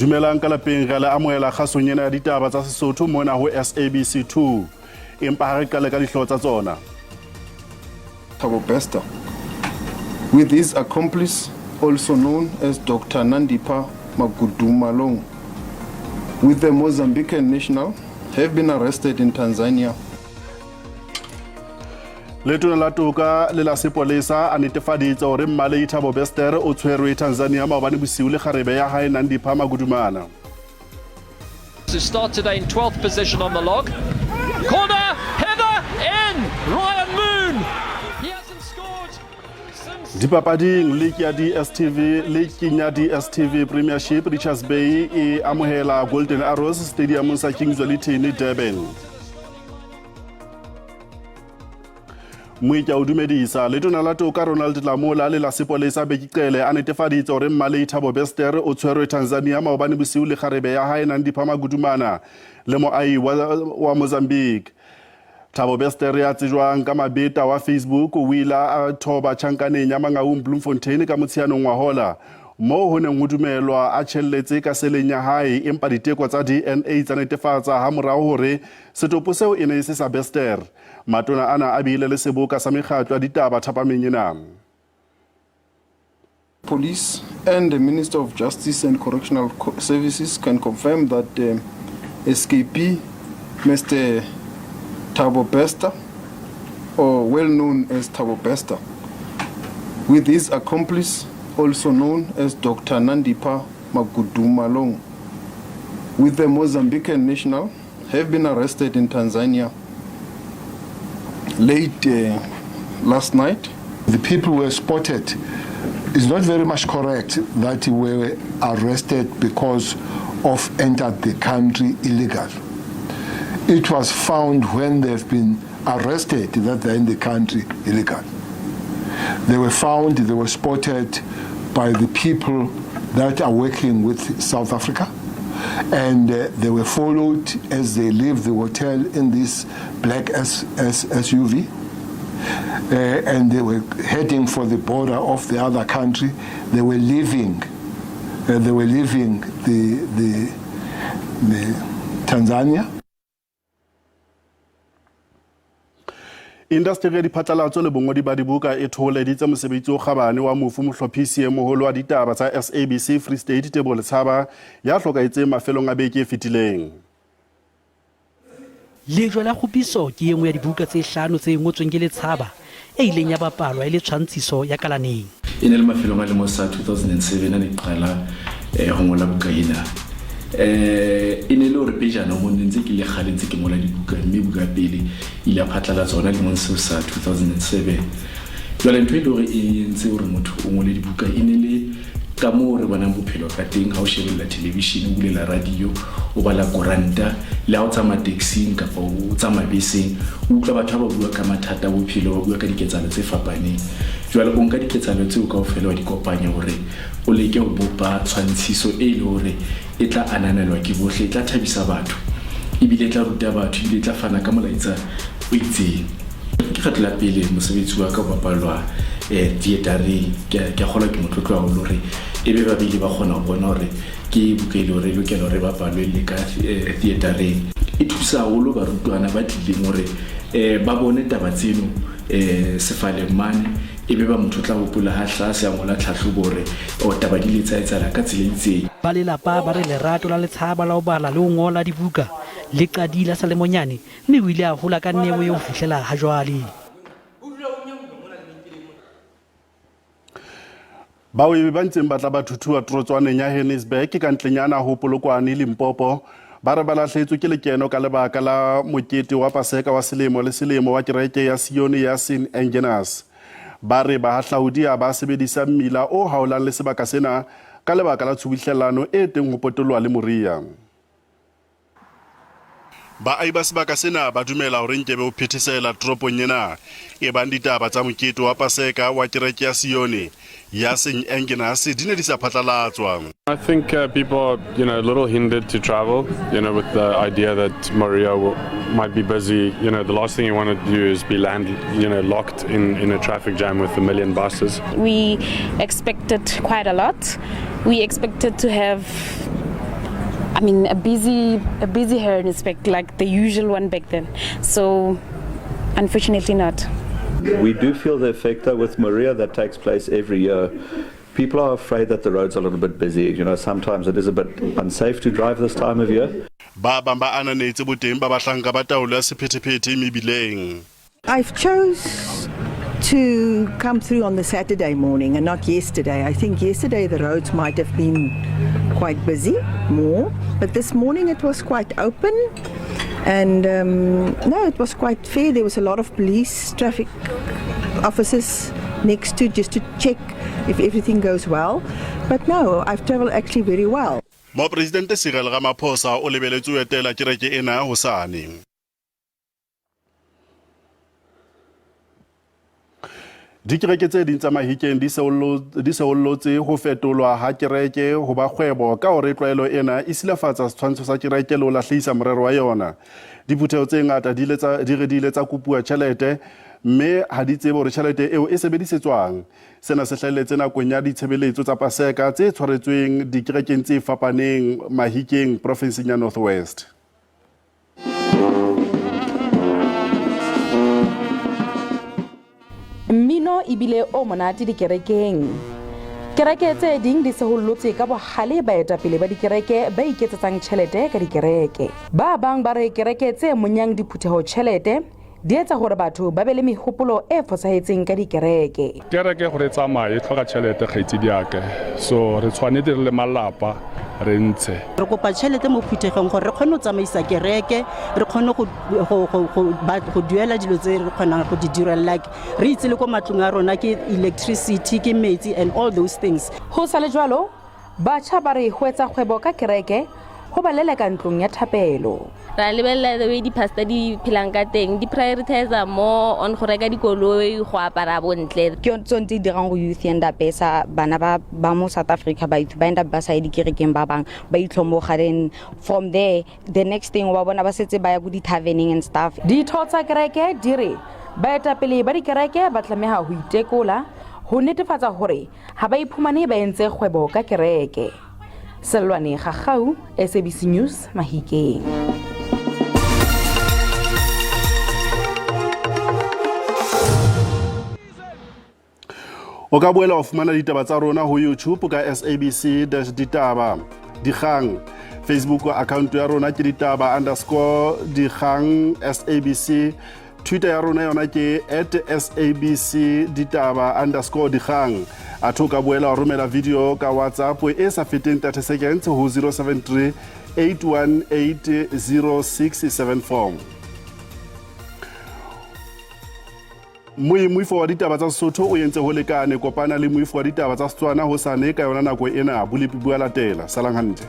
Dumelang ka lapeng re la amohela kgasong ena ya ditaba tsa Sesotho mona ho SABC 2 empa ha re qale ka dihlooho tsa tsona. Ditaba with his accomplice also known as Dr. Ditaba Magudumalong with the Mozambican national have been arrested in Tanzania. Letona la toka le la sepolesa a netefaditse hore mmale Ditaba o tshwerwe Tanzania maobane bosiu le kgarebe ya hae Ditaba Magudumana. To start today in 12th position on the log. Corner, header, in! Ryan Moon! He hasn't scored since... Dipapading league ya DStv Premiership Richards Bay e amohela Golden Arrows Stadium sa Kingswell Durban. Moika o dumedisa letona la toka Ronald Lamola le la sepolesa Bekicele a netefaditse hore mmale Ditaba o tshwerwe Tanzania maobane bosiu le kgarebe ya hae Ditaba Magudumana le moahi wa Mozambique. Ditaba ya tsejwang ka mabeta wa Facebook o ila a thoba tjhankaneng ya Mangaung Bloemfontein ka Motsheanong wa hola mo ho neng ho dumelwa a tshelletse ka seleng ya hae empa diteko tsa DNA tsa netefatsa ha morao hore setopo seo e ne se sa matona ana a bile le seboka sa mekgatlo ya ditaba thapameng ena. Police and the Minister of Justice and Correctional Services can confirm that escapee Mr. Ditaba, or well known as Ditaba, with his accomplice also known as Dr. Ditaba Magudumalong with the Mozambican national have been arrested in Tanzania late last night. The people were spotted. It's not very much correct that they were arrested because of entered the country illegal. It was found when they've been arrested that they're in the country illegal. They were found, they were spotted by the people that are working with South Africa, and they were followed as they leave the hotel in this black SUV, and they were heading for the border of the other country. They were leaving the Tanzania. Industry ya diphatlalatso le bongodi ba dibuka e thoholeditse mosebetsi o kgabane wa mofu mohlophisi e moholo wa ditaba tsa SABC Free State Ditaba Ditaba ya hlokaetseng mafelong a beke e fetileng. Lejwe la kgopiso ke engwe ya dibuka tse hlano tse ngotsweng ke Ditaba e ileng ya bapalwa ile tshwantshiso ya kalaneng. E ne le mafelong a lemo sa 2007 a ne qala ho ngola buka ena. E ne le hore pejana mo ntse ke le kgale ntse ke ngola dibuka mme buka pele ile a phatlalatsa tsona le mo sa 2007. Jwale ntwe le hore e ntse hore motho o ngole dibuka e ne le ka mo re bonang bophelo ka teng ha o shebella television o bulela radio o bala koranta le ha o tsama taxing kapa o tsama beseng o utlwa batho ba bua ka mathata a bophelo ba bua ka diketsahalo tse fapaneng. Jwale o nka diketsahalo tseo kaofela wa di kopanya hore o leke ho bopa tshwantshiso e le hore e tla ananelwa ke bohle, e tla thabisa batho ebile e tla ruta batho ebile e tla fana ka molaetsa o itseng. Ke kgetlo la pele mosebetsi wa ka o bapalwa theatereng ke kgola ke motlotlo haholo hore ebe ba bile ba kgona ho bona hore ke buka e le hore lokela hore bapalwe le ka theatereng. E thusa haholo barutwana ba tlileng hore ba bone taba tseno sefaleng mane ebe ba motho tla hopola ha tlase ya ngola tlhahlobo hore o taba di le tsaetsala ka tsela itseng. Ba lelapa ba re lerato la Ditaba la ho bala le ho ngola dibuka le qadile sa lemonyane mme o ile a hola ka nnewe ho fihlela ha jwale. Baoebi ba ntseng ba tla ba thuthuwa torotswaneng ya Johannesburg ka ntlenyana ho Polokwane Limpopo ba re ba lahlehetswe ke lekeno ka lebaka la mokete wa Paseka wa selemo le selemo wa kereke ya Sione ya St Agnes. Ba re bahahlaudi ba sebedisa mmila o haolang le sebaka sena ka lebaka la tshubuhlellano e teng ho potolwa le moria. Baahi ba sebaka sena ba dumela hore nkebe o phethesela toropong ena e bang ditaba tsa mokete wa Paseka wa kereke ya Sione ya St Agnes di ne di sa phatlalatswa. I think people are, a little hindered to travel, with the idea that Maria might be busy. The last thing you want to do is be locked in a traffic jam with 1 million buses. We expected quite a lot. We expected to have I mean, a busy heron inspect like the usual one back then. So, unfortunately not. We do feel the effect though with Maria that takes place every year. People are afraid that the roads are a little bit busy. You know, sometimes it is a bit unsafe to drive this time of year. I've chose to come through on the Saturday morning and not yesterday. I think yesterday the roads might have been quite busy, more, but this morning it was quite open, and no, it was quite fair. There was a lot of police, traffic officers next to just to check if everything goes well. But no, I've travelled actually very well. Mo Presidente Cyril Ramaphosa o lebeletse ho etela kereke ena hosane. Dikereke tse ding tsa Mahikeng di seollotse ho fetolwa ha kereke ho ba kgwebo ka hore tlwaelo ena e silafatsa setshwantsho sa kereke le ho lahlehisa morero wa yona. Diphutheho tse ngata di ile tsa kopuwa tjhelete, mme ha di tsebe hore tjhelete eo e sebedisetswang. Sena se hlahelletse nakong ya ditshebeletso tsa Paseka tse tshwaretsweng dikerekeng tse fapaneng Mahikeng provinseng ya North West. Mmino ibile o monate dikerekeng. Kereke tse ding di sehollotse ka bohale baetapele ba dikereke ba iketsetsang tjhelete ka dikereke. Ba bang ba re kereke tse monyang diphutheho tjhelete di etsa hore batho ba be le mehopolo e fosahetseng ka dikereke. Kereke gore tsamaye e tlhoka tjhelete kgaitsedi yake, so re tshwanetse re le malapa re ntshe. Re kopa tšhelete mo phuthegong gore re kgone go tsamaisa kereke, re kgone go duela dilo tse re kgonang go di dira, like re itse le ko matlong a rona ke electricity, ke metsi and all those things. Ho sa le jwalo, batjha ba re ho etsa kgwebo ka kereke ho ba leleka ntlong ya thapelo. Ra lebella the way di pastor di phelang ka teng, di prioritize more on go reka dikoloi go apara bontle. Ke tsone tse dirang go youth enda pesa bana ba mo South Africa ba enda ba sa dikerekeng ba bang ba itlhomoga. Then from there the next thing wa bona ba setse ba ya go di taverning and stuff. Ditho tsa kereke dire baetapele ba dikereke ba tlameha ho itekola ho netefatsa hore ha ba iphumane ba entse kgwebo ka kereke. Selwane Gagau, SABC News, Mahikeng. O ka boela o fumana ditaba tsa rona ho YouTube ka SABC-Ditaba. Dikgang, Facebook account ya rona ke Ditaba_Dikgang SABC. Twitter ya rona yona ke @SABC_Ditaba_Dikgang. Atho ka boela o romela video ka WhatsApp e sa feteng 30 seconds ho 073 818 0674. Moifo wa ditaba tsa Sesotho o entse ho lekane kopana le moifo wa ditaba tsa Setswana hosane ka yona nako ena. Bolepi bua latela. Salang hantle.